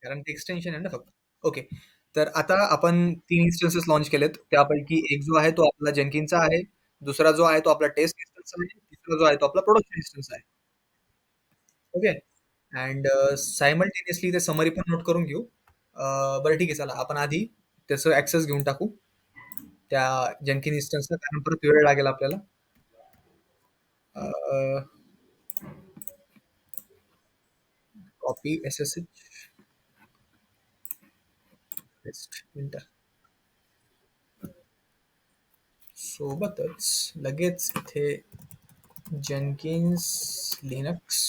कारण ते एक्सटेन्शन आहे ना फक्त. ओके. तर आता आपण 3 इन्स्टन्सेस लॉन्च केलेत. त्यापैकी एक जो आहे तो आपला Jenkinsचा आहे. दुसरा जो आहे तो आपला टेस्ट इन्स्टन्स आहे. तिसरा जो आहे तो आपला प्रोडक्शन इन्स्टन्स आहे. ओके. अँड सायमल्टेनियसली ते समरी पण नोट करून घेऊ. बरं ठीक आहे चला आपण आधी त्याचं ॲक्सेस घेऊन टाकू त्या Jenkins इन्स्टन्सला कारण परत वेळ लागेल आपल्याला. Copy SSH paste enter. सोबतच लगेच इथे जेनकिन्स लिनक्स.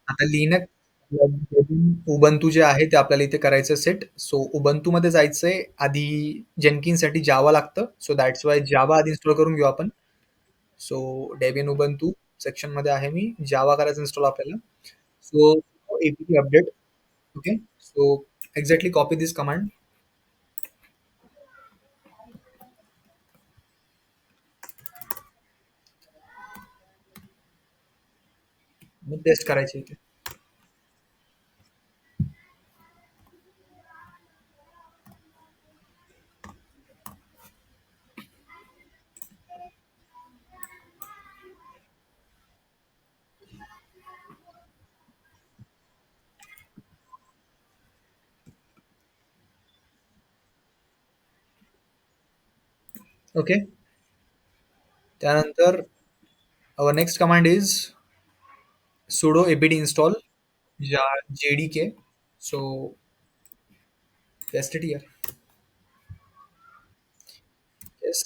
आता लिनक्स उबंतू जे आहे ते आपल्याला इथे करायचं सेट. सो उबंतू मध्ये जायचंय आधी. जेनकिन्स साठी जावा लागतं. सो दॅट्स वाय जावा आधी इन्स्टॉल करून घेऊ आपण. सो डेबियन उबंतू सेक्शन मध्ये आहे मी. जावा करायचं इन्स्टॉल आपल्याला. So APT update. Okay. So exactly copy this command. Paste करायची इथे. ओके. त्यानंतर our next command is sudo apt install jdk. So test it here. Yes.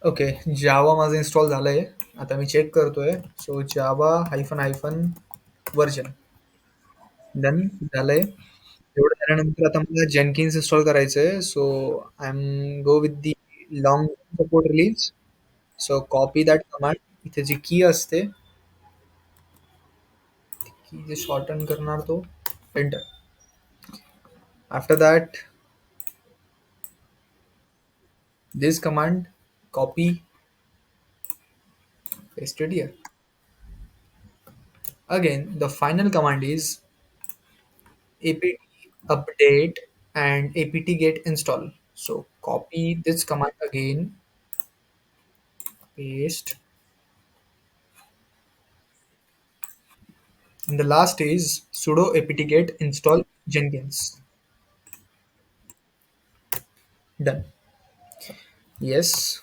Okay. Java माझं install झालंय. आता मी चेक करतोय. So Java hyphen hyphen version done झालंय. एवढं झाल्यानंतर आता मला जेनकिन्स इन्स्टॉल करायचंय. So I am go with the long support release. So copy that command. इथे जी की असते की जे शॉर्टन करणार तो enter. After that this command copy pasted here. Again the final command is apt update and apt get install. So copy this command again, paste, and the last is sudo apt get install Jenkins. Done. Yes.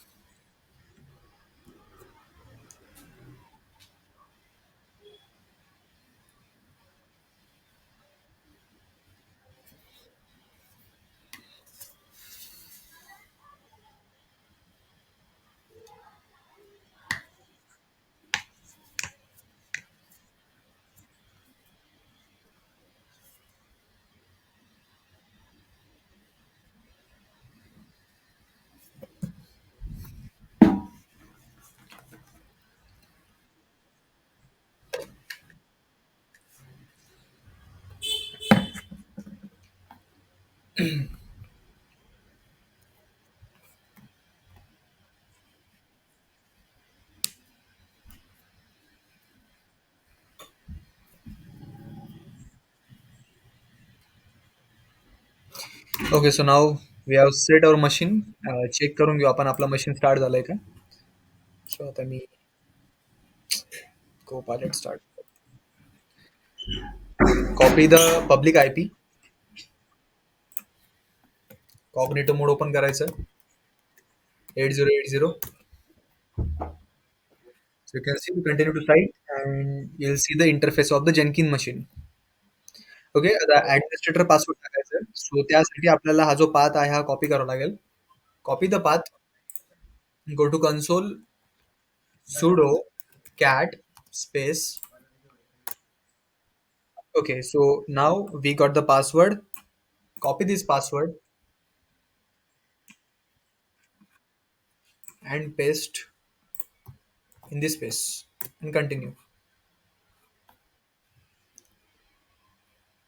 Okay, so now we have set our machine. Check करून घेऊ आपण आपला machine start झालंय का. So आता मी को pilot start. Copy the public IP. Cognito mode open करायचं 8080. So you can see we continue to site and you'll see the interface of the Jenkins machine. Okay. आता ऍडमिनिस्ट्रेटर पासवर्ड टाकायचा आहे. So त्यासाठी आपल्याला हा जो पाथ आहे हा कॉपी करावा लागेल. Copy the path. Go to console. sudo cat space Okay, so now we got the password. Copy this password and paste in this space and continue.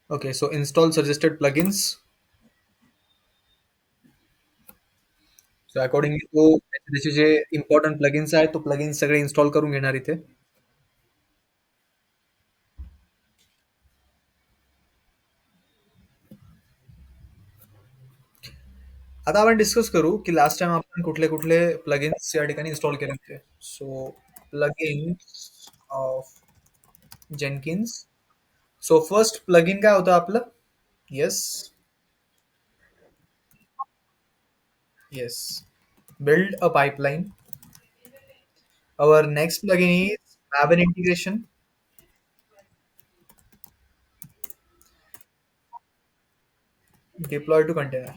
Okay, so install suggested plugins. So accordingly तो त्याचे जे important plugins आहेत तो plugins सगळे install करून घेणार इथे. आता आपण डिस्कस करू की लास्ट टाइम आपण कुठले कुठले प्लगइन्स या ठिकाणी इन्स्टॉल केले होते. So plugins of Jenkins. So first plugin काय होतं आपलं? Yes, yes. Build a pipeline. Our next plugin is Maven integration. Deploy to container.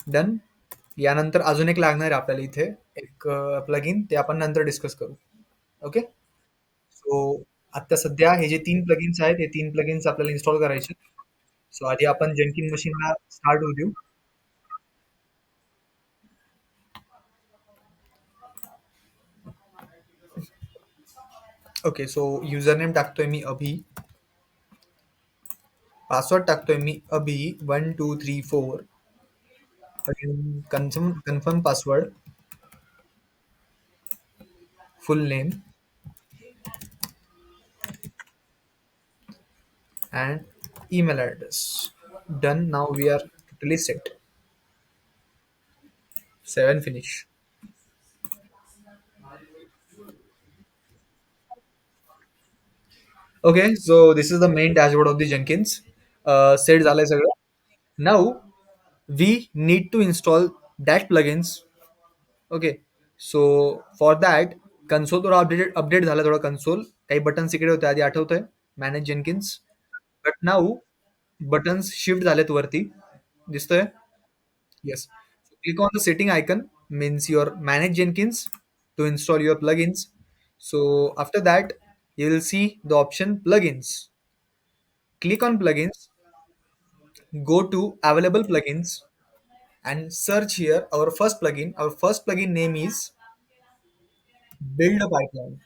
Done. यानंतर अजून एक लागणार आहे आपल्याला इथे एक प्लगइन ते आपण नंतर डिस्कस करू. ओके. सो आता सध्या हे जे तीन प्लगइन्स आहेत हे तीन प्लगइन्स आपल्याला इन्स्टॉल करायचे. सो आधी आपण जेनकिन मशीनला स्टार्ट होऊ देऊ. ओके, सो युजर नेम टाकतोय मी अभि. पासवर्ड टाकतोय मी अभि 1234. Confirm password. Full name and email address. Done. Now we are totally set. 7 finish. Okay, so this is the main dashboard of the Jenkins. Set झालंय सगळं. Now we need to install that plugins. Okay, so for that console थोडा update झाला थोडा console. काही buttons इकडे होते आधी आठवतंय manage Jenkins. But now buttons shift झालेत वरती. दिसतंय? Yes. So click on the setting icon, means your manage Jenkins to install your plugins. So after that, you will see the option plugins. Click on plugins, go to available plugins and search here our first plugin. Our first plugin name is Build a Pipeline.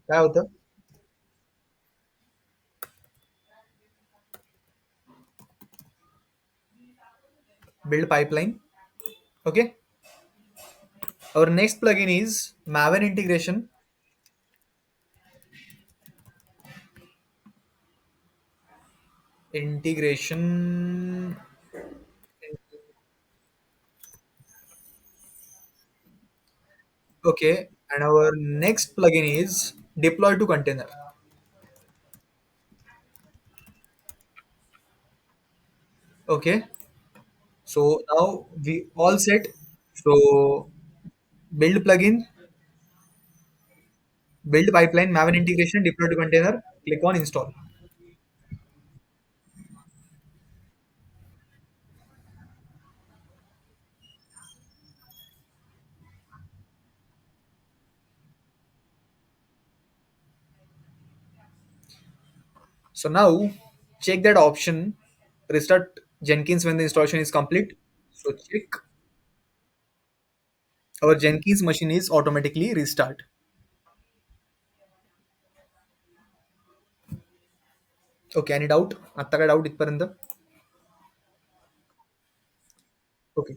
काय होतं? Build pipeline. Okay. Our next plugin is Maven integration. Integration. Okay. And our next plugin is deploy to container. Okay. So now we all set. So build plugin, build pipeline, Maven integration, deploy to container, click on install. So now check that option, restart Jenkins when the installation is complete. So check our Jenkins machine is automatically restart. Okay, any doubt? आता काय doubt इथपर्यंत? Okay.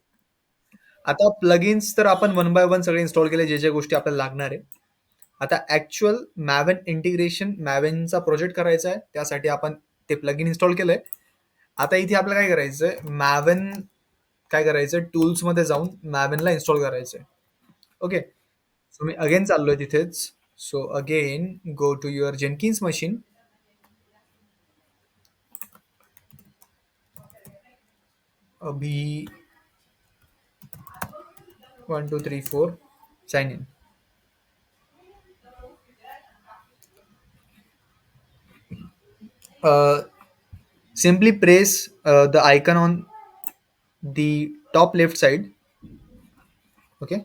आता plugins तर आपण one by one सगळे install केले जे जे गोष्टी आपल्याला लागणार आहे. आता ऍक्च्युअल मॅवन इंटिग्रेशन मॅवेनचा प्रोजेक्ट करायचा आहे त्यासाठी आपण ते प्लगइन इन्स्टॉल केलंय. आता इथे आपल्याला काय करायचंय मॅवन काय करायचं टूल्समध्ये जाऊन मॅवेनला इन्स्टॉल करायचंय. ओके. सो मी अगेन चाललोय तिथेच. So again go to your Jenkins machine. अभी 1234 sign in. Simply press the icon on the top left side. Okay.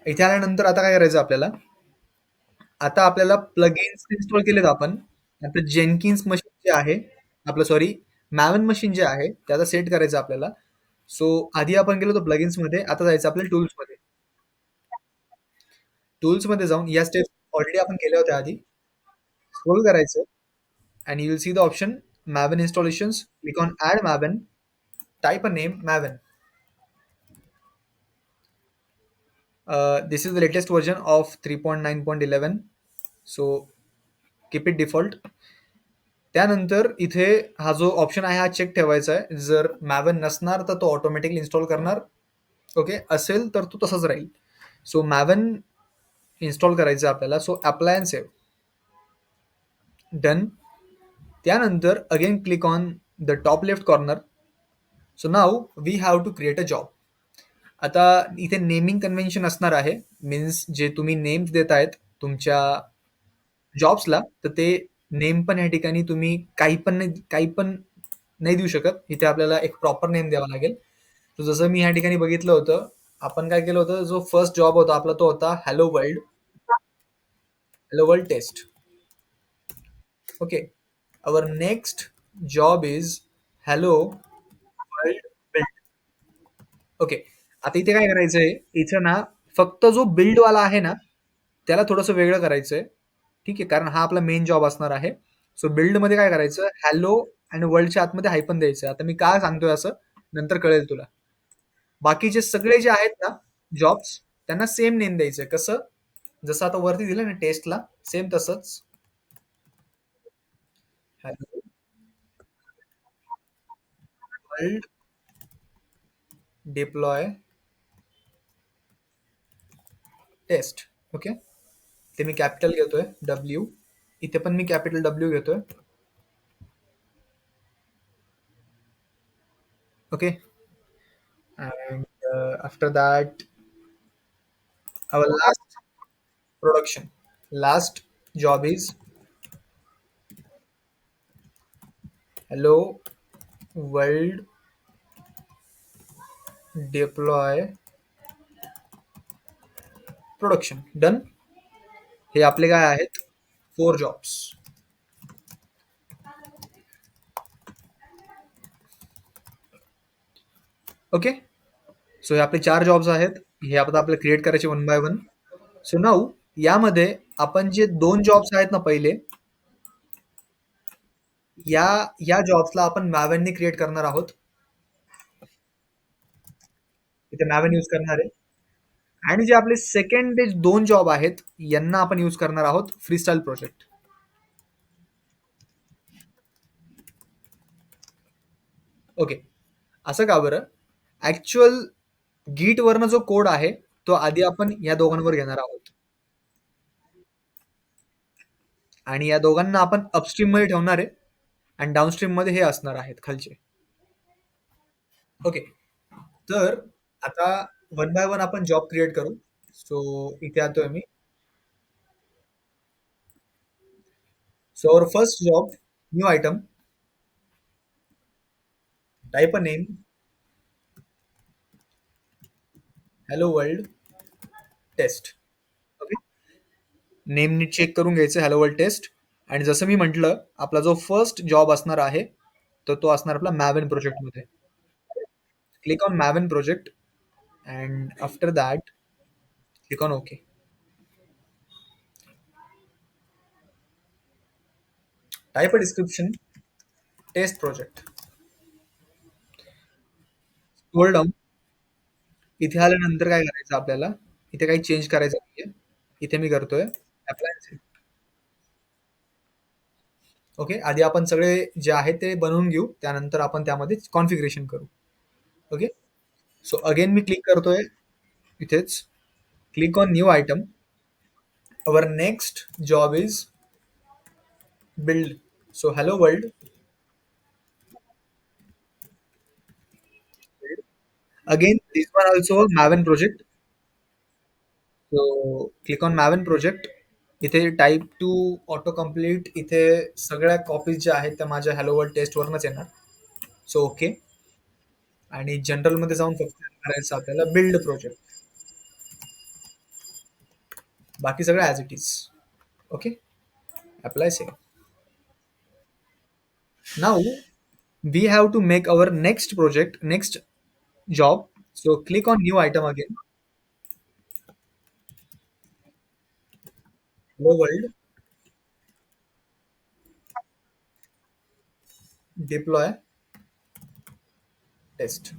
इथे आल्यानंतर आता काय करायचं आपल्याला? आता आपल्याला प्लगइन्स इन्स्टॉल केलेत आपण. आता जेनकिन्स मशीन जे आहे, आपलं सॉरी Maven मशीन जे आहे, ते आता सेट करायचं आपल्याला. सो आधी आपण गेलो होतो प्लगइन्समध्ये, आता जायचं आपल्याला टूल्समध्ये. टूल्समध्ये जाऊन या स्टेप्स ऑलरेडी आपण केल्या होत्या आधी. स्क्रोल करायचं and you will see the option Maven installations. Click on add Maven. Type a name Maven. This is the latest version of 3.9.11. So keep it default. त्यानंतर इथे हा जो ऑप्शन आहे हा चेक ठेवायचा आहे. जर Maven नसणार तर तो ऑटोमॅटिकली इन्स्टॉल करणार. ओके असेल तर तो तसंच राहील. सो Maven इन्स्टॉल करायचं आहे आपल्याला. So apply and save. Done. त्यानंतर again click on the top left corner. So now we have to create a job. आता इथे नेमिंग कन्व्हेन्शन असणार आहे. मीन्स जे तुम्ही नेम्स देत आहेत तुमच्या जॉब्सला, तर ते नेम पण या ठिकाणी तुम्ही काही पण नाही देऊ शकत. इथे आपल्याला एक प्रॉपर नेम द्यावा लागेल. तर जसं मी या ठिकाणी बघितलं होतं, आपण काय केलं होतं, जो फर्स्ट जॉब होता आपला तो होता hello world test. Okay. Our next job is hello world build. Okay. आता इथे काय करायचंय, इथं ना फक्त जो बिल्डवाला आहे ना, त्याला थोडंसं वेगळं करायचंय. ठीक आहे, कारण हा आपला मेन जॉब असणार आहे. सो बिल्डमध्ये काय करायचं, हॅलो आणि वर्ल्डच्या आतमध्ये हायफन द्यायचं. आता मी काय सांगतोय असं, नंतर कळेल तुला. बाकीचे सगळे जे आहेत ना जॉब्स, त्यांना सेम नेम द्यायचंय. कसं? जसं आता वरती दिलं ना टेस्टला, सेम तसंच. Hello world deploy test. Okay. ते मी कॅपिटल घेतोय डब्ल्यू. इथे पण मी कॅपिटल डब्ल्यू घेतोय. Okay. And after that, our last production, last job is hello world deploy production. Done. हे आपले काय आहेत? 4 जॉब्स. ओके. सो हे आपले 4 जॉब्स आहेत. हे आता आपल्याला क्रिएट करायचे one by one. So now यामध्ये आपण जे 2 जॉब्स आहेत ना पहिले, या या जॉब्सला आपण Mavenने क्रिएट करणार आहोत. इथे Maven यूज करणार आहे. आणि जे आपले सेकंड जे 2 जॉब आहेत, यांना आपण यूज करणार आहोत फ्रीस्टाईल प्रोजेक्ट. ओके. असं का बरं? ऍक्च्युअल गीट वरनं जो कोड आहे, तो आधी आपण या दोघांवर घेणार आहोत. आणि या दोघांना आपण अपस्ट्रीम मध्ये ठेवणार आहे आणि डाऊनस्ट्रीम मध्ये हे असणार आहेत खालचे. ओके. तर आता वन बाय वन आपण जॉब क्रिएट करू. सो इथे येतोय मी. So our first job, new item, type a name, hello world test. Okay. Name neat check करून घ्यायचं, हॅलो वर्ल्ड टेस्ट. आणि जसं मी म्हटलं, आपला जो फर्स्ट जॉब असणार आहे, तर तो असणार आपला Maven प्रोजेक्टमध्ये. Click on Maven project and after that click on okay. Type a description, test project. Scroll down. इथे आल्यानंतर काय करायचं आपल्याला, इथे काही चेंज करायचं नाहीये. इथे मी करतोय अप्लाय. ओके. आधी आपण सगळे जे आहे ते बनवून घेऊ, त्यानंतर आपण त्यामध्ये कॉन्फिगरेशन करू. ओके. सो अगेन मी क्लिक करतोय इथेच. Click on new item. Our next job is build. So hello world. Again this one also Maven project. So click on Maven project. इथे टाईप टू ऑटो कम्प्लीट. इथे सगळ्या copies ज्या आहेत त्या माझ्या hello world टेस्टवरनच येणार. So okay. आणि जनरलमध्ये जाऊन फक्त करायचं आपल्याला बिल्ड प्रोजेक्ट. बाकी सगळं as it is. Okay. Apply save. Now we have to make our next project, next job. So click on new item again. Hello world, deploy, test.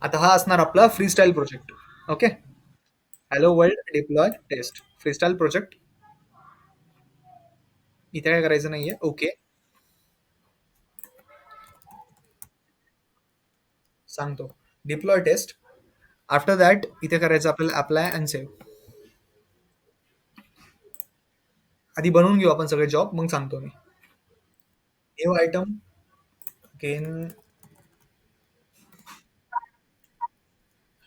आता हा असणार आपला freestyle project. Okay. Hello world deploy test freestyle project. इथे काय करायचं नाहीये. Okay. सांगतो. Deploy taste. After that इथे करायचं आपल्याला अप्लाय अँड सेव्ह. आधी बनवून घेऊ आपण सगळे जॉब, मग सांगतो मी. New item again.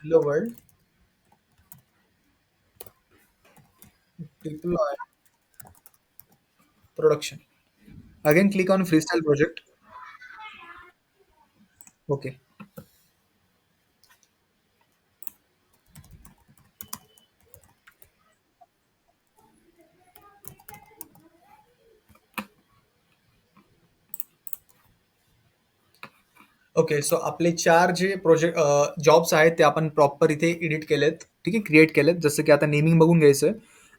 Hello world deploy production. Again click on freestyle project. Okay. Okay. So आपले 4 जे प्रोजेक्ट जॉब्स आहेत ते आपण प्रॉपर इथे एडिट केलेत. ठीक आहे. क्रिएट केलेत. जसं की आता नेमिंग बघून घ्यायचं.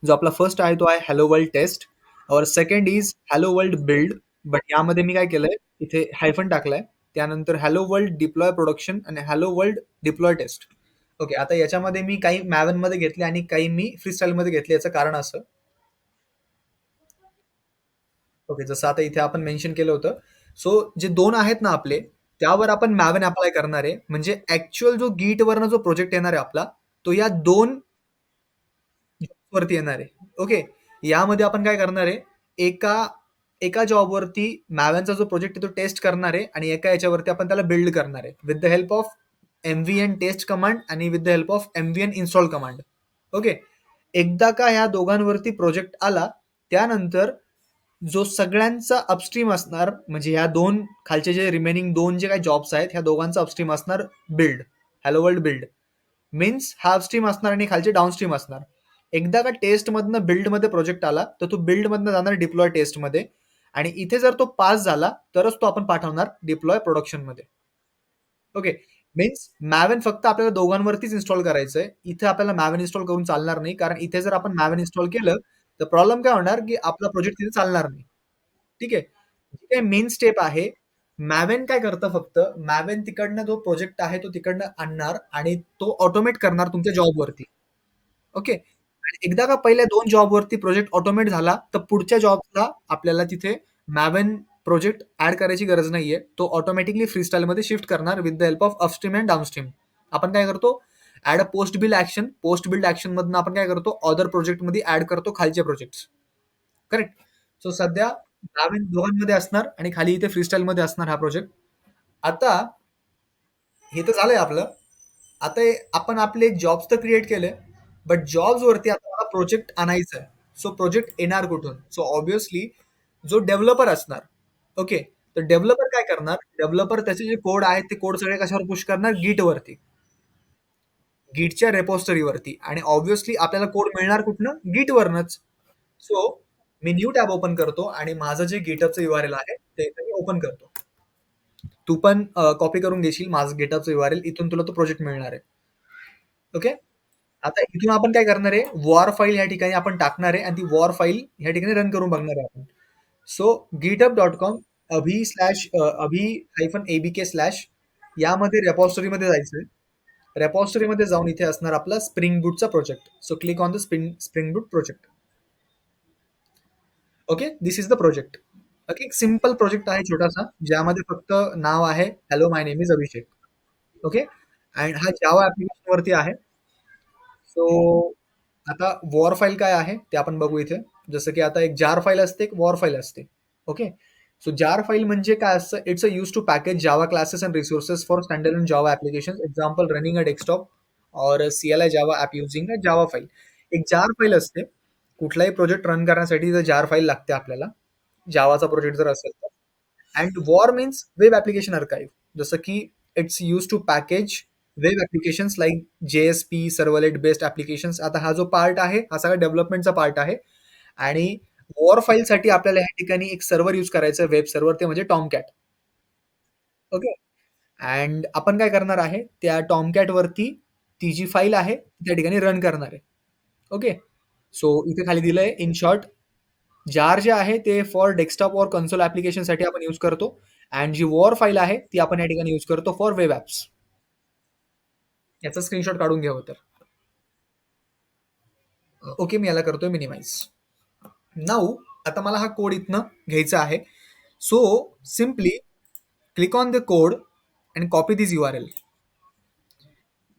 जो आपला फर्स्ट आहे तो आहे हॅलो वर्ल्ड टेस्ट. और second is hello world build. But यामध्ये मी काय केलंय, इथे हायफन टाकलाय. त्यानंतर हॅलो वर्ल्ड डिप्लॉय प्रोडक्शन आणि hello world deploy test. Okay. आता याच्यामध्ये मी काही मॅवन मध्ये घेतले आणि काही मी फ्रीस्टाईल मध्ये घेतले. याचं कारण असं. ओके. जसं आता इथे आपण मेन्शन केलं होतं. सो जे 2 आहेत ना आपले, त्यावर आपण मॅवन अप्लाय करणार आहे. म्हणजे ॲक्चुअल जो Gitवरनं जो प्रोजेक्ट येणार आहे आपला, तो या 2 जॉब्सवरती येणार आहे. ओके. यामध्ये आपण काय करणार आहे, एका एका जॉबवरती मॅवनचा जो प्रोजेक्ट आहे तो टेस्ट करणार आहे आणि एका याच्यावरती आपण त्याला बिल्ड करणार आहे. With the help of MVN test command आणि with the help of MVN install command. Okay. एकदा का ह्या दोघांवरती प्रोजेक्ट आला, त्यानंतर जो सगळ्यांचा अपस्ट्रीम असणार, म्हणजे ह्या 2 खालचे जे रिमेनिंग 2 जे काही जॉब्स आहेत, ह्या दोघांचा अपस्ट्रीम असणार build. Hello world build. Means हा अपस्ट्रीम असणार आणि खालचे डाउनस्ट्रीम असणार. एकदा का टेस्टमधनं बिल्डमध्ये प्रोजेक्ट आला, तर तो बिल्डमधनं जाणार डिप्लॉय टेस्टमध्ये आणि इथे जर तो पास झाला, तरच तो आपण पाठवणार डिप्लॉय प्रोडक्शनमध्ये. ओके. मीन्स मॅवन फक्त आपल्याला दोघांवरतीच इन्स्टॉल करायचंय. इथे आपल्याला मॅवन इन्स्टॉल करून चालणार नाही. कारण इथे जर आपण मॅवन इन्स्टॉल केलं, तर प्रॉब्लेम काय होणार, की आपला प्रोजेक्ट तिथे चालणार नाही. ठीक आहे. जी काही मेन स्टेप आहे, मॅवेन काय करतं फक्त, मॅवेन तिकडनं जो प्रोजेक्ट आहे तो तिकडनं आणणार आणि तो ऑटोमेट करणार तुमच्या जॉबवरती. ओके. आणि एकदा का पहिल्या 2 जॉबवरती प्रोजेक्ट ऑटोमेट झाला, तर पुढच्या जॉबला आपल्याला तिथे मॅवेन प्रोजेक्ट ॲड करायची गरज नाहीये. तो ऑटोमॅटिकली फ्रीस्टाईलमध्ये शिफ्ट करणार with the help of upstream and downstream. आपण काय करतो, add a post build action. Post build ॲक्शनमधनं आपण काय करतो, अदर प्रोजेक्टमध्ये ॲड करतो खालचे प्रोजेक्ट्स. करेक्ट. सो सध्या मॅवेन दोघांमध्ये असणार आणि खाली इथे फ्रीस्टाईलमध्ये असणार हा प्रोजेक्ट. आता हे तर झालंय आपलं. आता आपण आपले जॉब्स तर क्रिएट केले, बट जॉब्स वरती आता मला प्रोजेक्ट आणायचा आहे. सो प्रोजेक्ट येणार कुठून? सो ऑब्व्हियसली जो डेव्हलपर असणार. ओके. तर डेव्हलपर काय करणार? डेव्हलपर त्याचे जे कोड आहेत ते कोड सगळे कशावर पुश करणार? Git वरती. Gitच्या रेपॉझिटरीवरती आणि ऑब्व्हियसली आपल्याला कोड मिळणार कुठनं? Git वरनच. सो मी न्यू टॅब ओपन करतो आणि माझं जे GitHubचं URL आहे ते इथे मी ओपन करतो. तू पण कॉपी करून घेशील माझं GitHubचं URL. इथून तुला तो प्रोजेक्ट मिळणार आहे. ओके. आता इथून आपण काय करणार आहे, वॉर फाईल या ठिकाणी आपण टाकणार आहे आणि ती वॉर फाईल या ठिकाणी रन करून बघणार आहे आपण. सो github.com अभी-abk/ यामध्ये रेपॉझिटरीमध्ये जायचंय. रेपॉझिटरीमध्ये जाऊन इथे असणार आपला स्प्रिंग बूटचा project. So click on the spring boot project. Okay. This is the project. Okay. एक सिंपल प्रोजेक्ट आहे छोटासा, ज्यामध्ये फक्त नाव आहे hello my name is Abhishek. Okay. And हा जावा ऍप्लिकेशनवरती आहे. सो आता वॉर फाईल काय आहे ते आपण बघू इथे. जसं की आता एक जार फाईल असते, एक वॉर फाईल असते. ओके. सो जार फाईल म्हणजे काय असतं, it's a use to package Java classes and resources for standard in Java application. Example running a desktop or CLI Java app using a Java file. एक jar file असते. कुठलाही project run करण्यासाठी जार file लागते आपल्याला. जावाचा project जर असेल तर. And war means web application archive. जसं की it's use to package web applications like JSP, servlet based applications. आता हा जो पार्ट आहे, हा सगळा डेव्हलपमेंटचा पार्ट आहे आणि वॉर फाईलसाठी आपल्याला ह्या ठिकाणी एक सर्व्हर यूज करायचं वेब सर्व्हर ते म्हणजे टॉमकॅट. ओके. अँड आपण काय करणार आहे, त्या टॉमकॅटवरती ती जी फाईल आहे, त्या ठिकाणी रन करणार आहे. ओके. सो इथे खाली दिलंय इन शॉर्ट जार जे आहे ते फॉर डेस्कटॉप और कन्सोल ॲप्लिकेशनसाठी आपण यूज करतो अँड जी वॉर फाईल आहे, ती आपण या ठिकाणी यूज करतो फॉर वेब ॲप्स. याचा स्क्रीनशॉट काढून घ्यावं तर. ओके, मी याला करतोय मिनिमाइज. नाऊ आता मला हा कोड इथनं घ्यायचा आहे. So simply click on the code and copy this URL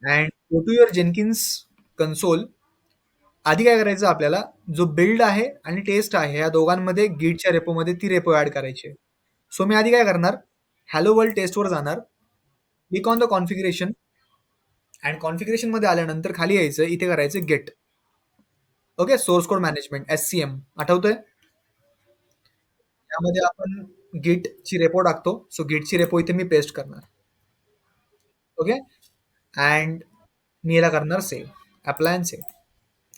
and go to your Jenkins console. आधी काय करायचं आपल्याला, जो बिल्ड आहे आणि टेस्ट आहे या दोघांमध्ये गिटच्या रेपोमध्ये ती रेपो ऍड करायची आहे. सो मी आधी काय करणार, हॅलो वर्ल्ड टेस्टवर जाणार, click on the configuration and configuration मध्ये आल्यानंतर खाली यायचं, इथे करायचं git. Okay, source code management SCM आठवतंय. त्यामध्ये आपण गिटची रेपो टाकतो. सो गिटची रेपो इथे मी पेस्ट करणार. ओके. अँड मी याला करणार सेव्ह, अप्लाय अँड सेव्ह.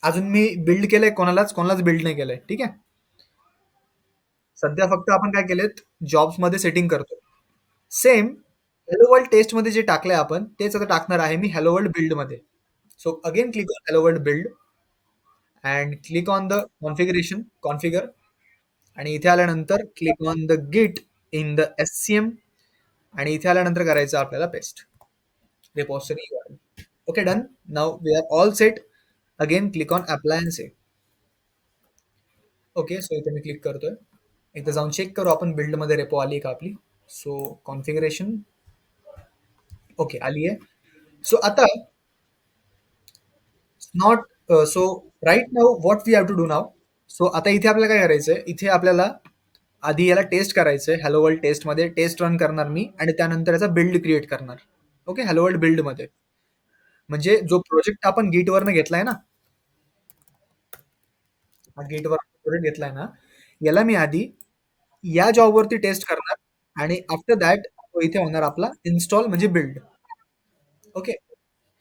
अजून मी बिल्ड केलंय, कोणालाच बिल्ड नाही केलंय. ठीक आहे. सध्या फक्त आपण काय केलेत, जॉब्स मध्ये सेटिंग करतो. सेम हॅलो वर्ल्ड टेस्ट मध्ये जे टाकलंय आपण तेच आता टाकणार आहे मी हॅलो वर्ल्ड बिल्ड मध्ये. So again click on hello world build and click on the configuration configure आणि इथे आल्यानंतर click on the git in the SCM आणि इथे आल्यानंतर करायचं आपल्याला paste repository URL. Okay, done. Now we are all set. Again click on apply and save. Okay, so इथे मी क्लिक करतोय. एकदा जाऊन चेक करू आपण बिल्डमध्ये रेपो आली का आपली. सो कॉन्फिगरेशन ओके आली आहे. सो आता not so right now what we have to do now. So आता इथे आपल्याला काय करायचंय, इथे आपल्याला आधी याला टेस्ट करायचंय. हॅलो वर्ल्ड टेस्टमध्ये टेस्ट रन करणार मी आणि त्यानंतर याचा बिल्ड क्रिएट करणार. ओके, हॅलो वर्ल्ड बिल्डमध्ये म्हणजे जो प्रोजेक्ट आपण गिटवरनं घेतलाय ना, हा गिटवर प्रोजेक्ट घेतलाय ना, याला मी आधी या जॉबवरती टेस्ट करणार आणि आफ्टर दॅट तो इथे होणार आपला इन्स्टॉल म्हणजे बिल्ड. ओके.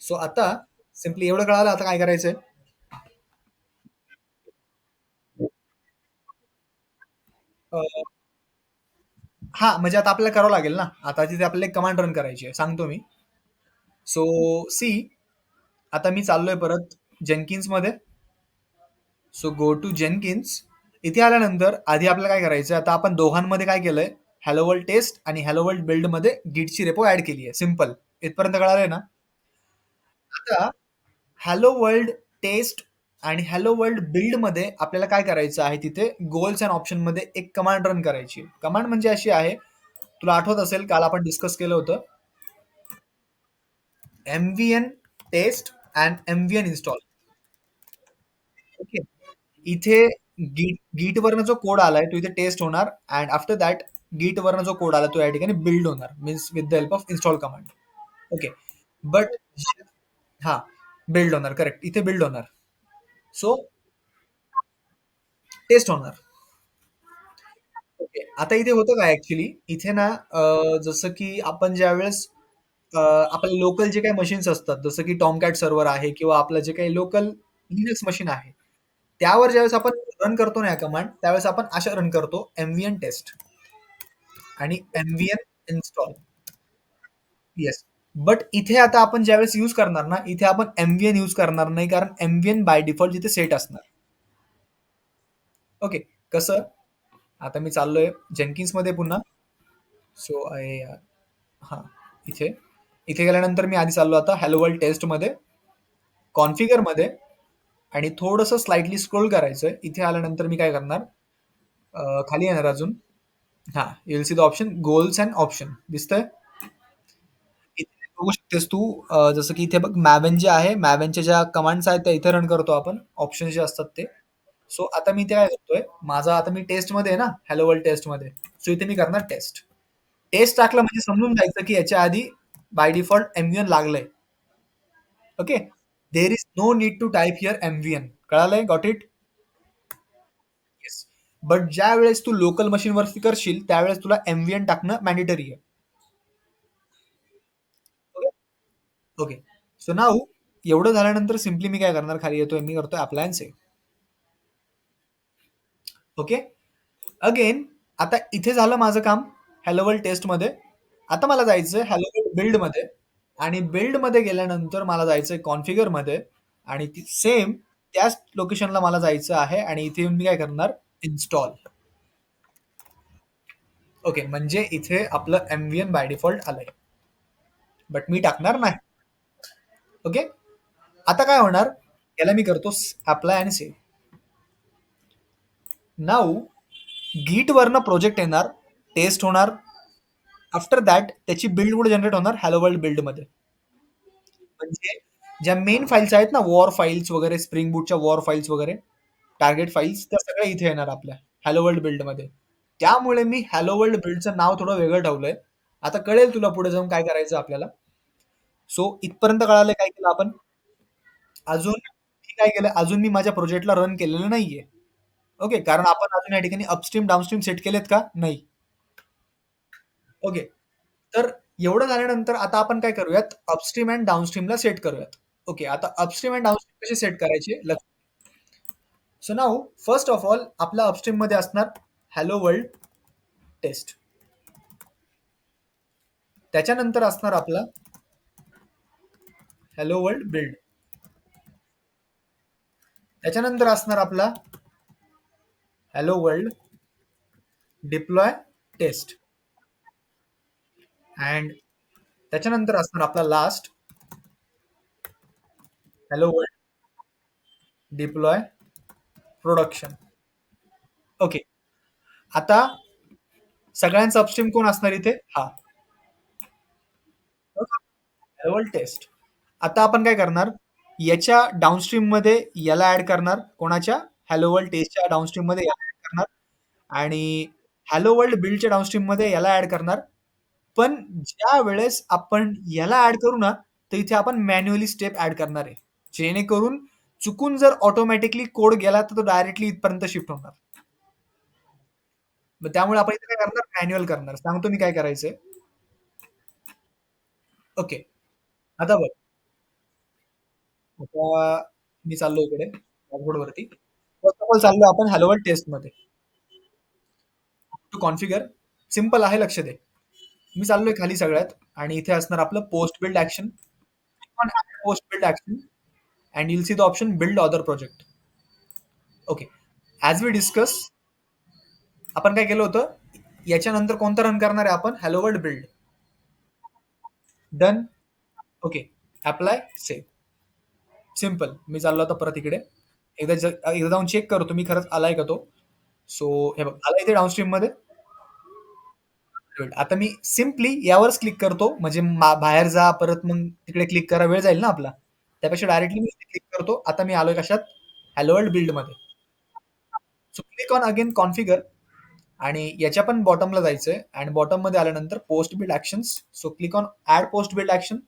सो आता सिम्पली एवढं कळालं. आता काय करायचंय, अ, हा म्हणजे आता आपल्याला करावं लागेल ना. आता तिथे आपल्याला एक कमांड रन करायची आहे, सांगतो मी. सो सी आता मी चाललोय परत जेनकिन्स मध्ये. So go to Jenkins. इथे आल्यानंतर आधी आपल्याला काय करायचं, आता आपण दोघांमध्ये काय केलंय, हॅलो वर्ल्ड टेस्ट आणि हॅलो वर्ल्ड बिल्ड मध्ये गिटची रेपो ऍड केली आहे. सिम्पल इथपर्यंत कळालंय ना. आता हॅलो वर्ल्ड टेस्ट आणि हॅलो वर्ल्ड बिल्ड मध्ये आपल्याला काय करायचं आहे, तिथे गोल्स अँड ऑप्शन मध्ये एक कमांड रन करायची. कमांड म्हणजे अशी आहे, तुला आठवत असेल काल आपण डिस्कस केलं होतं, MVN test and MVN install. Okay. इथे गीट वरनं जो कोड आलाय तो इथे टेस्ट होणार अँड आफ्टर दॅट गीट वरनं जो कोड आला तो या ठिकाणी बिल्ड होणार, means with the help of install command. Okay. But हा बिल्ड होणार, करेक्ट, इथे बिल्ड होणार. सो टेस्ट होणार. ओके. आता इथे होतं काय ऍक्च्युली, इथे ना जसं की आपण ज्यावेळेस आपल्या लोकल जे काही मशीन्स असतात, जसं की टॉमकॅट सर्व्हर आहे किंवा आपलं जे काही लोकल लिनक्स मशीन आहे, त्यावर ज्यावेळेस आपण रन करतो ना या कमांड, त्यावेळेस आपण अशा रन करतो MVN टेस्ट आणि MVN इन्स्टॉल. येस. बट इथे आता आपण ज्यावेळेस यूज करणार ना, इथे आपण MVN यूज करणार नाही, कारण MVN बाय डिफॉल्ट तिथे सेट असणार. ओके. कसं, आता मी चाललोय जेनकिन्स मध्ये पुन्हा. सो आहे हा इथे इथे गेल्यानंतर मी आधी चाललो आता हॅलो वर्ल्ड टेस्ट मध्ये, कॉन्फिगर मध्ये आणि थोडंसं स्लाइटली स्क्रोल करायचंय. इथे आल्यानंतर मी काय करणार, खाली येणार अजून. हा, you'll C the option goals and option दिसतंय. इथे बघू शकतेस तू, जसं की इथे बघ मॅवेन जे आहे, मॅवेनच्या ज्या कमांड्स आहेत त्या इथे रन करतो आपण, ऑप्शन जे असतात ते. सो आता मी ते काय करतोय, माझा आता मी टेस्ट मध्ये आहे ना, हॅलो वर्ल्ड टेस्ट मध्ये. सो इथे मी करणार टेस्ट. टेस्ट टाकलं म्हणजे समजून जायचं की याच्या आधी बाय डिफॉल्ट MVN लागलंय. Okay. There is no need to type here MVN. कळालंय, गॉट इट. येस. बट ज्या वेळेस तू लोकल मशीन वरती करशील त्यावेळेस तुला MVN टाकणं मॅन्डेटरी आहे. ओके. सो नाऊ एवढं झाल्यानंतर सिम्पली मी काय करणार, खाली येतोय, मी करतोय apply and save. Okay. Again आता इथे झालं माझं काम हॅलो वर्ल्ड टेस्टमध्ये. आता मला जायचंय हॅलो वर्ल्ड बिल्डमध्ये आणि बिल्डमध्ये गेल्यानंतर मला जायचंय कॉन्फिगरमध्ये आणि सेम त्याच लोकेशनला मला जायचं आहे आणि इथे येऊन मी काय करणार, इन्स्टॉल. ओके, म्हणजे इथे आपलं MVN बाय डिफॉल्ट आलंय, बट मी टाकणार नाही. ओके. आता काय होणार, याला मी करतो अप्लाय आणि सेव्ह. नाऊ गीट वरनं प्रोजेक्ट येणार, टेस्ट होणार. आफ्टर दॅट त्याची बिल्ड कुठे जनरेट होणार, हॅलो वर्ल्ड बिल्डमध्ये. म्हणजे ज्या मेन फाईल्स आहेत ना, वॉर फाईल्स वगैरे, स्प्रिंग बूटच्या वॉर फाईल्स वगैरे, टार्गेट फाईल्स, त्या सगळ्या इथे येणार आपल्या हॅलो वर्ल्ड बिल्डमध्ये. त्यामुळे मी हॅलो वर्ल्ड बिल्डचं नाव थोडं वेगळं ठेवलंय. आता कळेल तुला पुढे जाऊन काय करायचं आपल्याला. सो इथपर्यंत कळालं काय केलं आपण. अजून मी काय केलं, अजून मी माझ्या प्रोजेक्टला रन केलेलं नाहीये. ओके, कारण आपण अजून या ठिकाणी अपस्ट्रीम डाउनस्ट्रीम सेट केलेत का, नाही. ओके. तर एवढं झाल्यानंतर आता आपण काय करूयात, अपस्ट्रीम अँड डाउनस्ट्रीमला सेट करूयात. ओके, आता अपस्ट्रीम अँड डाउनस्ट्रीम कसे सेट करायचे. So now first of all आपल्या अपस्ट्रीम मध्ये असणार हॅलो वर्ल्ड टेस्ट. त्याच्यानंतर असणार आपला हॅलो वर्ल्ड बिल्ड. त्याच्यानंतर असणार आपला hello world deploy test. And त्याच्यानंतर असणार आपला last hello world deploy production. Okay. आता सगळ्यांचा अपस्ट्रीम कोण असणार इथे, हा हॅलो वर्ल्ड टेस्ट. आता आपण काय करणार, याच्या डाउनस्ट्रीम मध्ये याला ऍड करणार, कोणाच्या, हॅलो वर्ल्ड टेस्टच्या डाउनस्ट्रीम मध्ये याला ऍड करणार आणि हॅलो वर्ल्ड बिल्डच्या डाउनस्ट्रीम मध्ये याला ऍड करणार. पण ज्या वेळेस आपण याला ऍड करू ना, तर इथे आपण मॅन्युअली स्टेप ऍड करणार आहे, जेणेकरून चुकून जर ऑटोमॅटिकली कोड गेला तर तो डायरेक्टली इथपर्यंत शिफ्ट होणार. मग त्यामुळे आपण इथे काय करणार, मॅन्युअल करणार. सांगतो मी काय करायचंय. ओके. आता बघ, आता मी चाललो इकडे डॅशबोर्ड वरती. फर्स्ट ऑफ ऑल चाललो आपण हॅलो वर्ल्ड टेस्ट मध्ये. टू कॉन्फिगर सिम्पल आहे, लक्ष दे. मी चाललोय खाली सगळ्यात आणि इथे असणार आपलं post build action. Post build action and you'll see the option build other project. Okay. As we discuss, आपण काय केलं होतं, याच्यानंतर कोणतं रन करणार आहे आपण, hello world build. Done. Okay. Apply save. Simple. मी चाललो आता परत इकडे. एकदा जाऊन चेक करतो मी खरंच आलाय का तो. सो हे बघ, आला इथे डाउनस्ट्रीम मध्ये. आता मी सिम्पली यावरच क्लिक करतो, म्हणजे बाहेर जा परत मग तिकडे क्लिक करा, वेळ जाईल ना आपला. त्यापेक्षा डायरेक्टली मी क्लिक करतो. आता मी आलोय कशात, हॅलो वर्ल्ड बिल्ड मध्ये. So click on again configure आणि याच्या पण बॉटमला जायचंय आणि बॉटम मध्ये आल्यानंतर post build actions. So click on add post build action,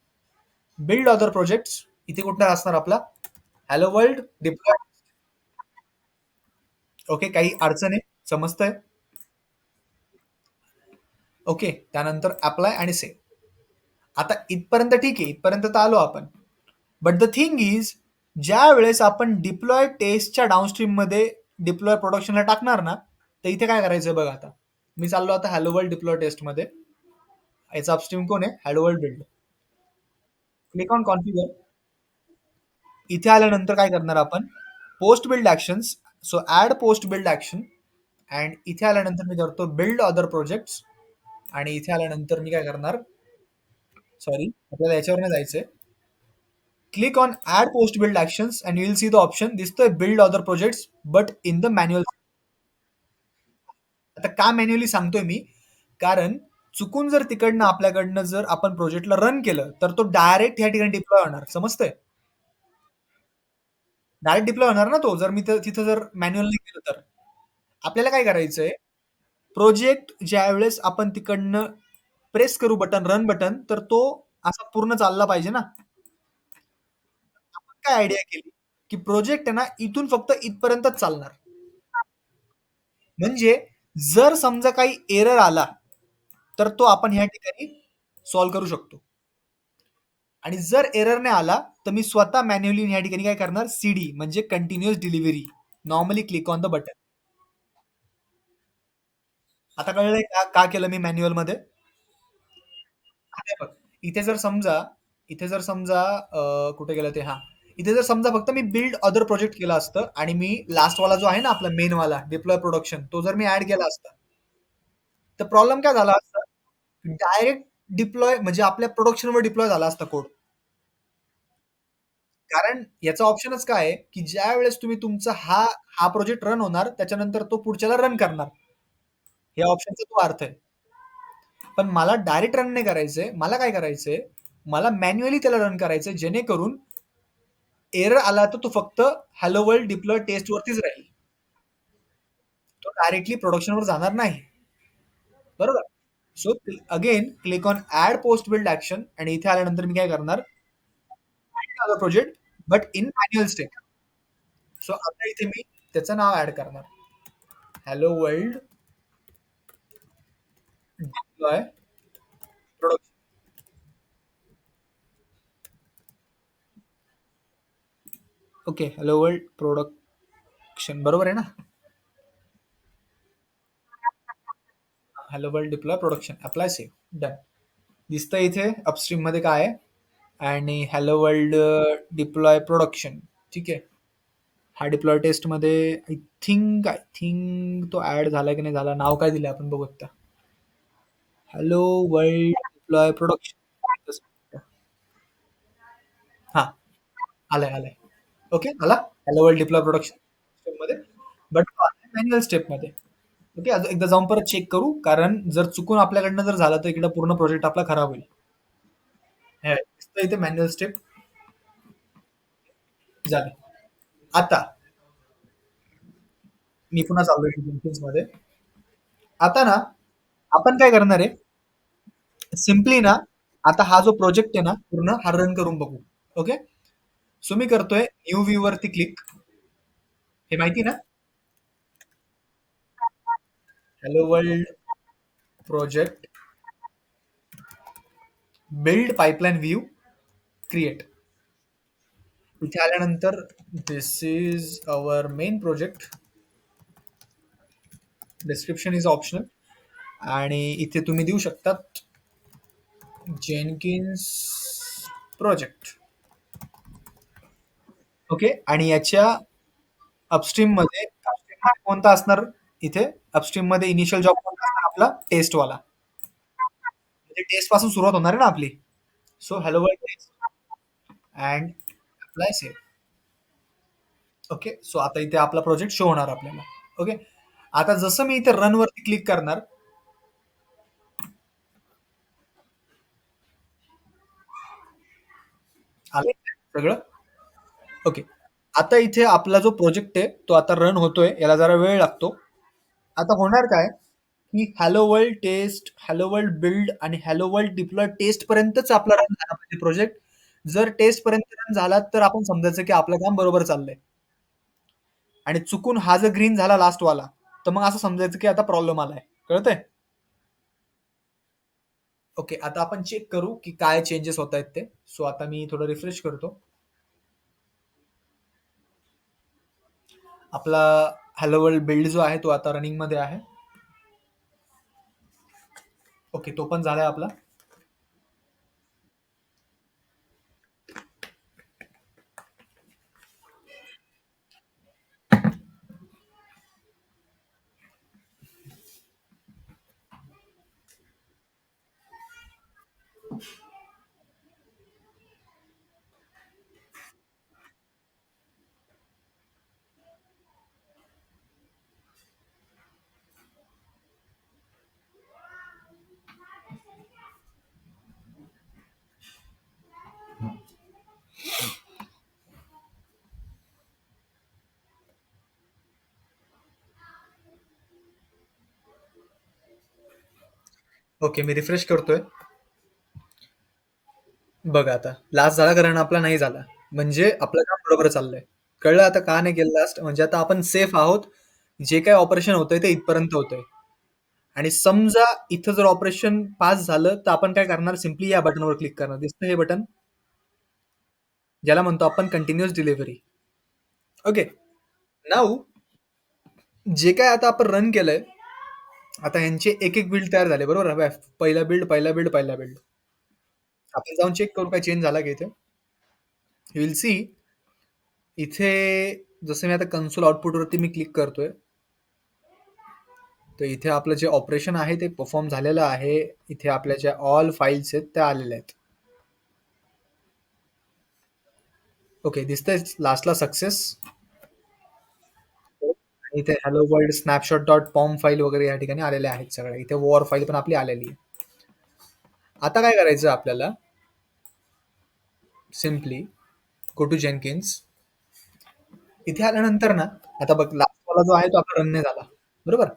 build other projects. इथे कुठला असणार आपला हॅलो वर्ल्ड डिप्लॉय. ओके, काही अडचण आहे, समजतंय. ओके. त्यानंतर अप्लाय आणि सेव्ह. आता इथपर्यंत ठीक आहे, इथपर्यंत तर आलो आपण. बट द थिंग इज, ज्या वेळेस आपण डिप्लॉय टेस्टच्या डाउनस्ट्रीम मध्ये डिप्लॉय प्रोडक्शनला टाकणार ना, तर इथे काय करायचं बघा. आता मी चाललो आता हॅलो वर्ल्ड डिप्लॉय टेस्ट मध्ये. याचा अपस्ट्रीम कोण आहे, hello world build. Click on configure. इथे आल्यानंतर काय करणार आपण, post build actions. So add post build action and इथे आल्यानंतर मी करतो बिल्ड अदर प्रोजेक्ट्स आणि इथे आल्यानंतर मी काय करणार, सॉरी आपल्याला याच्यावर नाही जायचंय. Click on add post build actions and you will see the option दिसतोय build other projects but in the manual. आता का मॅन्युअली सांगतोय मी, कारण चुकून जर तिकडनं आपल्याकडनं जर आपण प्रोजेक्टला रन केलं तर तो डायरेक्ट ह्या ठिकाणी डिप्लॉय होणार, समजतंय. डायरेक्ट डिप्लॉय होणार ना तो, जर मी तिथं जर मॅन्युअली केलं तर. आपल्याला काय करायचंय, प्रोजेक्ट ज्या वेळेस आपण तिकडनं प्रेस करू बटन, रन बटन, तर तो असा पूर्ण चालला पाहिजे ना. आपण काय आयडिया केली, की प्रोजेक्ट आहे ना इथून फक्त इथपर्यंतच चालणार. म्हणजे जर समजा काही एरर आला तर तो आपण ह्या ठिकाणी सॉल्व्ह करू शकतो. आणि जर एरर नाही आला, तर मी स्वतः मॅन्युअली ह्या ठिकाणी काय करणार, सीडी म्हणजे continuous delivery, normally click on the button. आता कळलंय का का केलं मी मॅन्युअल मध्ये? आता बघ, इथे जर समजा इथे जर समजा कुठे गेलं ते, हा, इथे जर समजा फक्त मी बिल्ड अदर प्रोजेक्ट केला असतं आणि मी लास्ट वाला जो आहे ना आपला मेन वाला डिप्लॉय प्रोडक्शन, तो जर मी ऍड केला असता, तर प्रॉब्लेम काय झाला असता, डायरेक्ट डिप्लॉय म्हणजे आपल्या प्रोडक्शनवर डिप्लॉय झाला असता कोड. कारण याचा ऑप्शनच काय आहे, की ज्या वेळेस तुम्ही तुमचा हा हा प्रोजेक्ट रन होणार, त्याच्यानंतर तो पुढच्याला रन करणार. या ऑप्शनचा तो अर्थ आहे. पण मला डायरेक्ट रन नाही करायचंय. मला काय करायचंय, मला मॅन्युअली त्याला रन करायचंय, जेणेकरून एरर आला तर तो फक्त हॅलो वर्ल्ड डिप्लॉय टेस्ट वरतीच राहील. तो डायरेक्टली प्रोडक्शनवर जाणार नाही. बरोबर? So again click on add post build action आणि इथे आल्यानंतर मी काय करणार, project but in manual state. So आता इथे मी त्याचं नाव ऍड करणार, hello world deploy production. Okay, hello world production बरोबर आहे ना? Hello world deploy production, apply save, done. दिसतं इथे अपस्ट्रीम मध्ये काय आहे, आणि हॅलो वर्ल्ड डिप्लॉय प्रोडक्शन. ठीक आहे. हा डिप्लॉय टेस्ट मध्ये आय थिंक तो ऍड झाला की नाही झाला, नाव काय दिलं आपण बघू आता. Hello world deploy production. हा, आलाय आलाय. ओके, आला hello world deploy production step मध्ये, बट मॅन्युअल स्टेप मध्ये. ओके, अजून एकदा जाऊन परत चेक करू, कारण जर चुकून आपल्याकडनं जर झालं तर इकडे पूर्ण प्रोजेक्ट आपला खराब होईल. हे, दिसतंय इथे मॅन्युअल स्टेप झाले. आता मी पुन्हा चाललोय जेन्किन्स मध्ये. आता ना आपण काय करणार आहे, सिम्पली ना, आता हा जो प्रोजेक्ट आहे ना पूर्ण हा रन करून बघू. ओके, सो मी करतोय न्यू व्ह्यू वरती क्लिक. हे माहिती ना, hello world project build pipeline view create. इथे आल्यानंतर this is our main project, description is optional, आणि इथे तुम्ही देऊ शकतात जेनकिन्स प्रोजेक्ट. ओके, आणि याच्या अपस्ट्रीम मध्ये कोणता असणार, इथे अपस्ट्रीम मध्ये इनिशियल जॉब कोणता असणार आपला, टेस्ट वाला. म्हणजे टेस्ट पासून सुरुवात होणार आहे ना आपली. So hello world test and apply save. Okay, so आता इथे आपला प्रोजेक्ट शो होणार आपल्याला. ओके, आता जसं मी इथे रन वरती क्लिक करणार, आलं सगळं. ओके, आता इथे आपला जो प्रोजेक्ट आहे तो आता रन होतोय, याला जरा वेळ लागतो. आता होणार काय, की hello world test, hello world build आणि हॅलो वर्ल्ड डिप्लॉय टेस्ट पर्यंतच आपला रन झाला पाहिजे प्रोजेक्ट. जर टेस्ट पर्यंत रन झाला तर आपण समजायचं की आपलं काम बरोबर चाललंय. आणि चुकून हा जर ग्रीन झाला लास्ट वाला, तर मग असं समजायचं की आता प्रॉब्लेम आलाय. कळतंय? ओके, आता आपण चेक करू की काय चेंजेस होत आहेत ते. सो आता मी थोडं रिफ्रेश करतो. आपला हॅलो वर्ल्ड बिल्ड जो आहे तो आता रनिंग मध्ये आहे. ओके, तो पण झालाय आपला. ओके, मी रिफ्रेश करतोय. बघा आता लास्ट झाला, कारण आपला नाही झाला, म्हणजे आपलं काम बरोबर चाललंय. कळलं आता का नाही केलं लास्ट, म्हणजे आता आपण सेफ आहोत. जे काही ऑपरेशन होतंय ते इथपर्यंत होतंय. आणि समजा इथं जर ऑपरेशन पास झालं, तर आपण काय करणार, सिम्पली या बटनवर क्लिक करणार. दिसतं हे बटन, ज्याला म्हणतो आपण कंटिन्युअस डिलिव्हरी. ओके. नाऊ जे काय आता आपण रन केलंय, आता ह्यांचे एक एक बिल्ड तयार झाले बरोबर. पहिला बिल्ड, पहिला बिल्ड, पहिला बिल्ड. आपण जाऊन चेक करू काय चेंज झाला का इथे. यू विल सी इथे, जसं मी आता कन्सोल आउटपुट वरती मी क्लिक करतोय, तर इथे आपलं जे ऑपरेशन आहे ते परफॉर्म झालेलं आहे. इथे आपल्या ज्या ऑल फाईल्स आहेत त्या आलेल्या आहेत. ओके, दिसतंय लास्टला सक्सेस. इथे hello world snapshot dot pom file वगैरे या ठिकाणी आलेल्या आहेत सगळ्या. इथे वॉर फाईल पण आपली आलेली आहे. आता काय करायचं आपल्याला, सिम्पली गो टू जेनकिन्स. इथे आल्यानंतर ना, आता बघ लास्ट वाला जो आहे तो आपला रन नाही झाला बरोबर.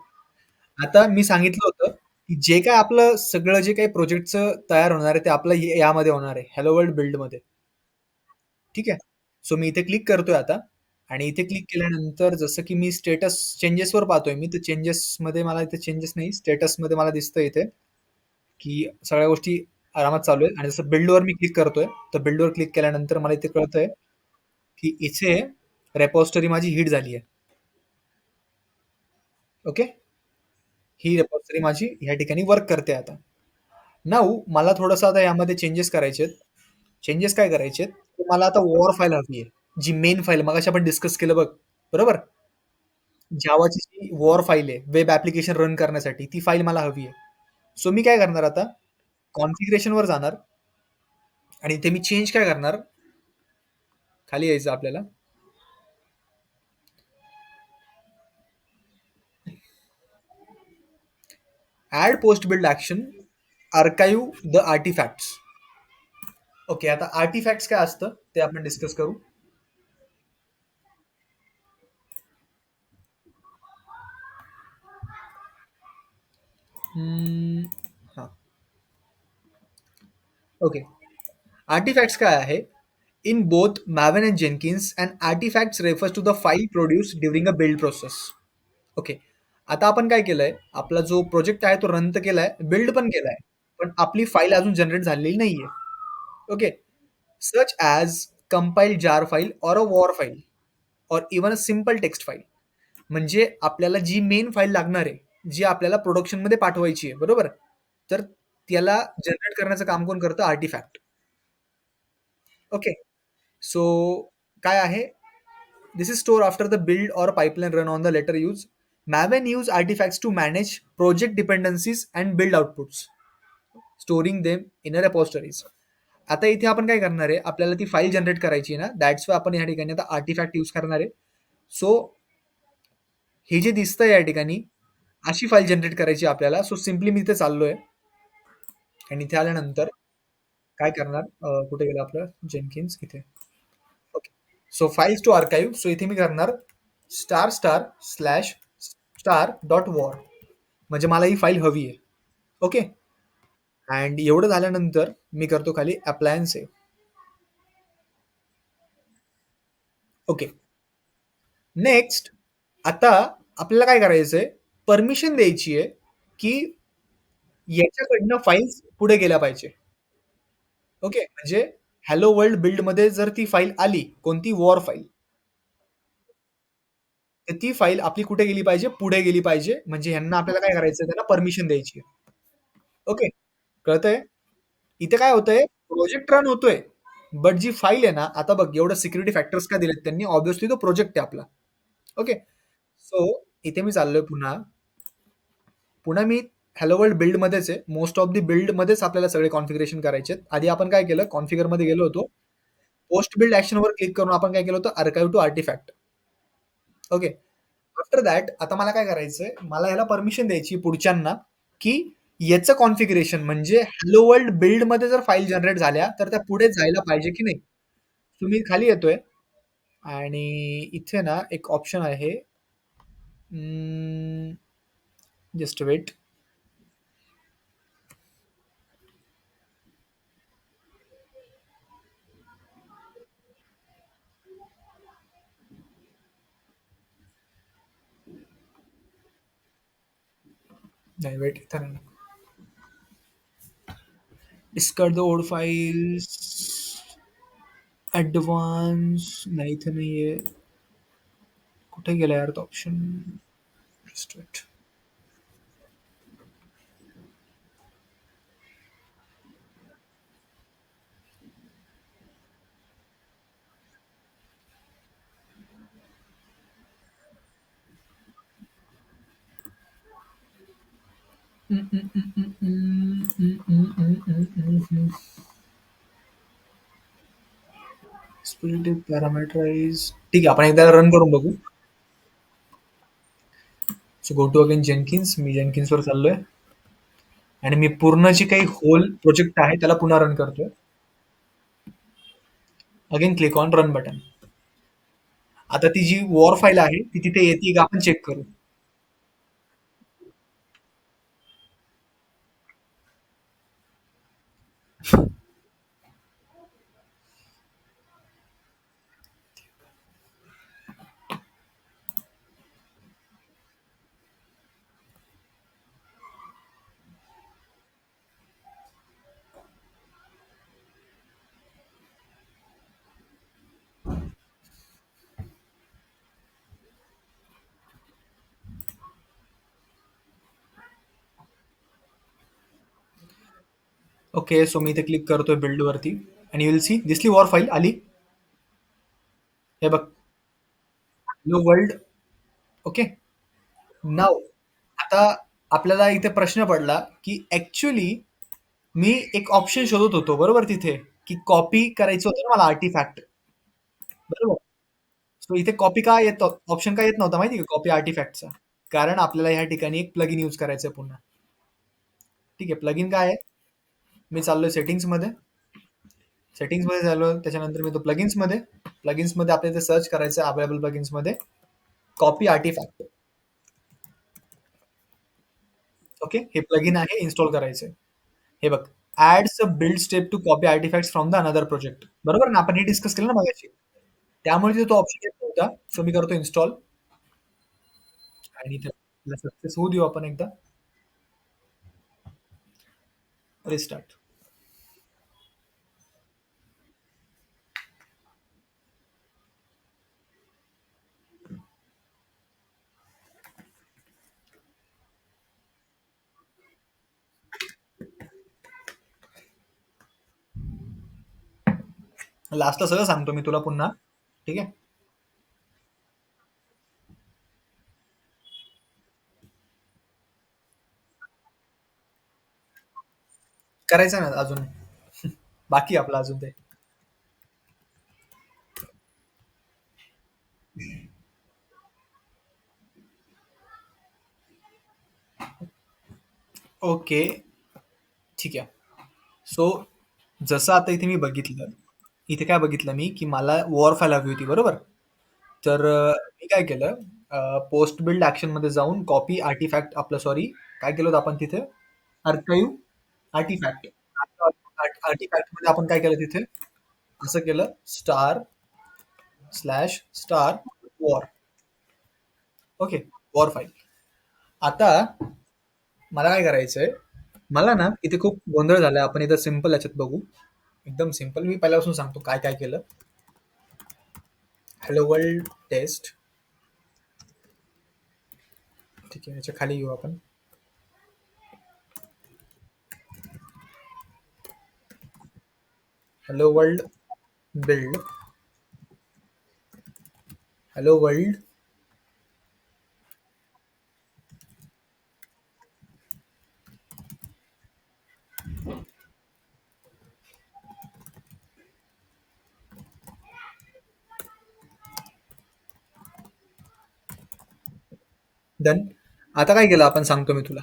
आता मी सांगितलं होतं की जे काय आपलं सगळं जे काही प्रोजेक्टचं तयार होणार आहे ते आपलं यामध्ये होणार आहे, हॅलो वर्ल्ड बिल्ड मध्ये. ठीक आहे. सो मी इथे क्लिक करतोय आता, आणि इथे क्लिक केल्यानंतर जसं की मी स्टेटस चेंजेसवर पाहतोय, मी तर चेंजेस मध्ये मला इथे चेंजेस नाही, स्टेटस मध्ये मला दिसतं इथे की सगळ्या गोष्टी आरामात चालू आहेत. आणि जसं बिल्डवर मी क्लिक करतोय, तर बिल्डवर क्लिक केल्यानंतर मला इथे कळतंय की इथे रेपॉजिटरी माझी हिट झाली आहे. ओके. ही रेपॉजिटरी माझी ह्या ठिकाणी वर्क करते आता. नाऊ मला थोडंसं आता यामध्ये चेंजेस करायचे आहेत. चेंजेस काय करायचे आहेत, तर मला आता वॉर फाईल हवी आहे. जी मेन फाईल मगाशी आपण डिस्कस केलं बघ, बरोबर. जावाची जी वॉर फाईल आहे वेब ऍप्लिकेशन रन करण्यासाठी, ती फाईल मला हवी आहे. सो मी काय करणार आता, कॉन्फिगरेशन वर जाणार, आणि इथे मी चेंज काय करणार, खाली यायचं आपल्याला. Add post build action, archive the artifacts. Okay, आता आर्टिफॅक्ट्स काय असतं ते आपण डिस्कस करू. हा, ओके. आर्टिफॅक्ट्स काय आहे, in both Maven and Jenkins and artifacts refers to the file produce during a build process. Okay. आता आपण काय केलंय, आपला जो प्रोजेक्ट आहे तो रन तर केलाय, बिल्ड पण केलाय, पण आपली फाईल अजून जनरेट झालेली नाहीये. Okay. Such as compiled jar file or a war file or even a simple text file. म्हणजे आपल्याला जी मेन फाईल लागणार आहे, जी आपल्याला प्रोडक्शनमध्ये पाठवायची आहे बरोबर, तर त्याला जनरेट करण्याचं काम कोण करतं, आर्टिफॅक्ट. ओके. सो काय आहे, this is store after the build or pipeline run on the later use. Maven use artifacts to manage project dependencies and build outputs, storing them in a repositories. आता इथे आपण काय करणार आहे, आपल्याला ती फाईल जनरेट करायची आहे ना, दॅट्स वाय आपण या ठिकाणी आता आर्टिफॅक्ट यूज करणार आहे. सो हे जे दिसतंय या ठिकाणी, अशी फाईल जनरेट करायची आपल्याला. सो सिम्पली मी इथे चाललोय, आणि इथे आल्यानंतर काय करणार, कुठे गेलं आपलं जेनकिन्स, इथे. Okay. So files to archive, so इथे मी करणार star star slash star dot war, म्हणजे मला ही फाईल हवी आहे. ओके. अँड एवढं झाल्यानंतर मी करतो खाली अप्लायन्स सेव्ह. ओके. नेक्स्ट, आता आपल्याला काय करायचंय, परमिशन द्यायची आहे की याच्याकडनं फाईल्स पुढे गेल्या पाहिजे. ओके. म्हणजे हॅलो वर्ल्ड बिल्ड मध्ये जर ती फाईल आली, कोणती वॉर फाईल, तर ती फाईल आपली कुठे गेली पाहिजे, पुढे गेली पाहिजे. म्हणजे ह्यांना आपल्याला काय करायचं, त्यांना परमिशन द्यायची आहे. ओके. कळतंय. इथे काय होतंय, प्रोजेक्ट रन होतोय, बट जी फाईल आहे ना, आता बघ एवढं सिक्युरिटी फॅक्टर्स काय दिलेत त्यांनी, ऑब्व्हियसली तो प्रोजेक्ट आहे आपला. ओके. सो इथे मी चाललोय पुन्हा, मी हॅलो वर्ल्ड बिल्ड मध्येच आहे. मोस्ट ऑफ दी बिल्ड मध्येच आपल्याला सगळे कॉन्फिगरेशन करायचे आहेत. आधी आपण काय केलं, कॉन्फिगर मध्ये गेलो होतो, पोस्ट बिल्ड ऍक्शन वर क्लिक करून आपण काय केलं होतं, archive to artifact. Okay. After that आता मला काय करायचंय, मला याला परमिशन द्यायची पुढच्यांना, की याचं कॉन्फिगरेशन म्हणजे हॅलो वर्ल्ड बिल्ड मध्ये जर फाईल जनरेट झाल्या तर त्या पुढे जायला पाहिजे की नाही. तुम्ही खाली येतोय, आणि इथे ना एक ऑप्शन आहे, जस्ट वेट. नाही, वेट, इथं नाही. Discard the old files. Advance नाही, इथे नाहीये. कुठे गेला यार तो ऑप्शन? स्ट्रेट. स्प्लिट पॅरामीटराइज. ठीक आहे, आपण एकदा रन करून बघू. So go to again Jenkins. मी जेनकिन्सवर चाललोय आणि मी पूर्ण जी काही होल प्रोजेक्ट आहे त्याला पुन्हा रन करतोय. Again click on run button. आता ती जी वॉर फाईल आहे ती तिथे येते का आपण चेक करू. ओके, सो मी इथे क्लिक करतोय बिल्ड वरती आणि यू विल सी दिसली वॉर फाईल आली. हे बघ, हॅलो वर्ल्ड. ओके. नाव आता आपल्याला इथे प्रश्न पडला की ऍक्च्युली मी एक ऑप्शन शोधत होतो बरोबर तिथे, की कॉपी करायचं होतं ना मला आर्टिफॅक्ट. बरोबर. सो इथे कॉपी का येत ऑप्शन का येत नव्हता माहिती का, कॉपी आर्टिफॅक्टचा? कारण आपल्याला ह्या ठिकाणी एक प्लगइन यूज करायचं आहे पुन्हा. ठीक आहे, प्लगइन काय आहे? मी चाललोय सेटिंग्स मध्ये. सेटिंग्स मध्ये झालो, त्याच्यानंतर मी तो प्लगइन्स मध्ये. प्लगइन्स मध्ये आपल्याला सर्च करायचं अवेलेबल प्लगइन्स मध्ये कॉपी आर्टिफॅक्ट. ओके, हे प्लगइन आहे, इन्स्टॉल करायचंय. हे बघ, adds a build step to copy artifacts from the another project. बरोबर ना, आपण हे डिस्कस केलं ना मगाशी. त्यामुळे तिथे तो ऑप्शन येत नव्हता. सो मी करतो इन्स्टॉल आणि त्याला सक्सेस होऊ देऊ आपण एकदा. रिस्टार्ट. लास्टला सगळं सांगतो मी तुला पुन्हा. ठीक आहे. करायचं ना अजून. बाकी आहे आपलं अजून ते. ओके. ठीक आहे. सो जसं आता इथे मी बघितलं, इथे काय बघितलं मी की मला वॉर फाईल हवी होती बरोबर. तर मी काय केलं, पोस्ट बिल्ड ऍक्शन मध्ये जाऊन कॉपी आर्टिफॅक्ट आपलं सॉरी काय केलं होतं आपण तिथे, आर्काइव्ह आर्टिफॅक्ट. आर्टिफॅक्ट मध्ये आपण काय केलं तिथे, असं केलं star slash star war. Okay, war file. आता मला काय करायचंय, मला ना इथे खूप गोंधळ झालाय. आपण इथं सिम्पल याच्यात बघू. एकदम सिम्पल मी पहिल्यापासून सांगतो काय काय केलं. Hello world test. ठीक आहे, याच्या खाली येऊ आपण. Hello world build. Hello world. Done. आता काय केलं आपण सांगतो मी तुला.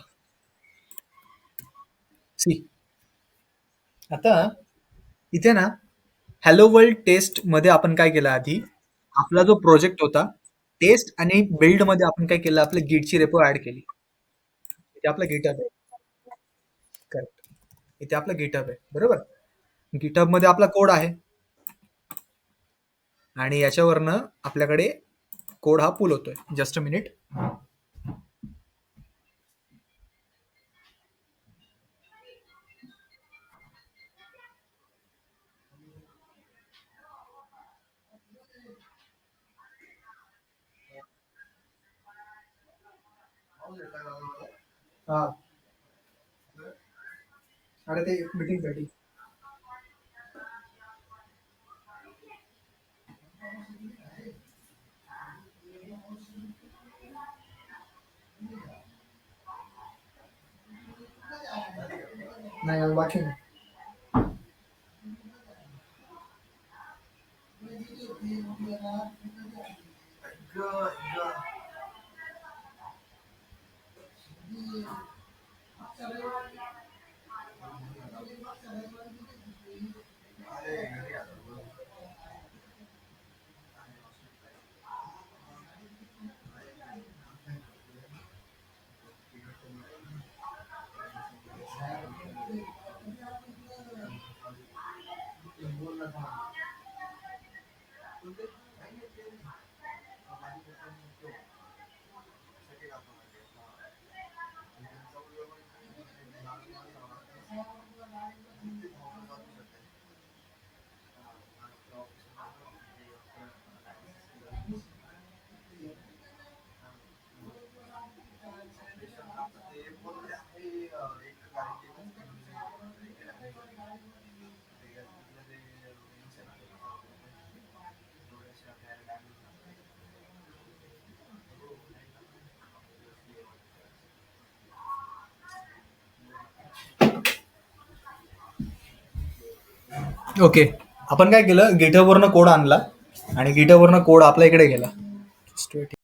सी, आता इथे ना हॅलो वर्ल्ड टेस्ट मध्ये आपण काय केलं आधी, आपला जो प्रोजेक्ट होता टेस्ट आणि बिल्ड मध्ये आपण काय केलं, आपल्या गिटची रेपो ऍड केली. इथे आपलं गिटहब आहे. करेक्ट. इथे आपलं गिटहब आहे बरोबर. गिटहब मध्ये आपला कोड आहे आणि याच्यावरनं आपल्याकडे कोड हा पुल होतोय. Just a minute. हा. अरे ते मीटिंगसाठी. नाही अजून बाकी नाही. ओके. आपण काय केलं, GitHub वरनं कोड आणला आणि GitHub वरनं कोड आपल्या इकडे गेला.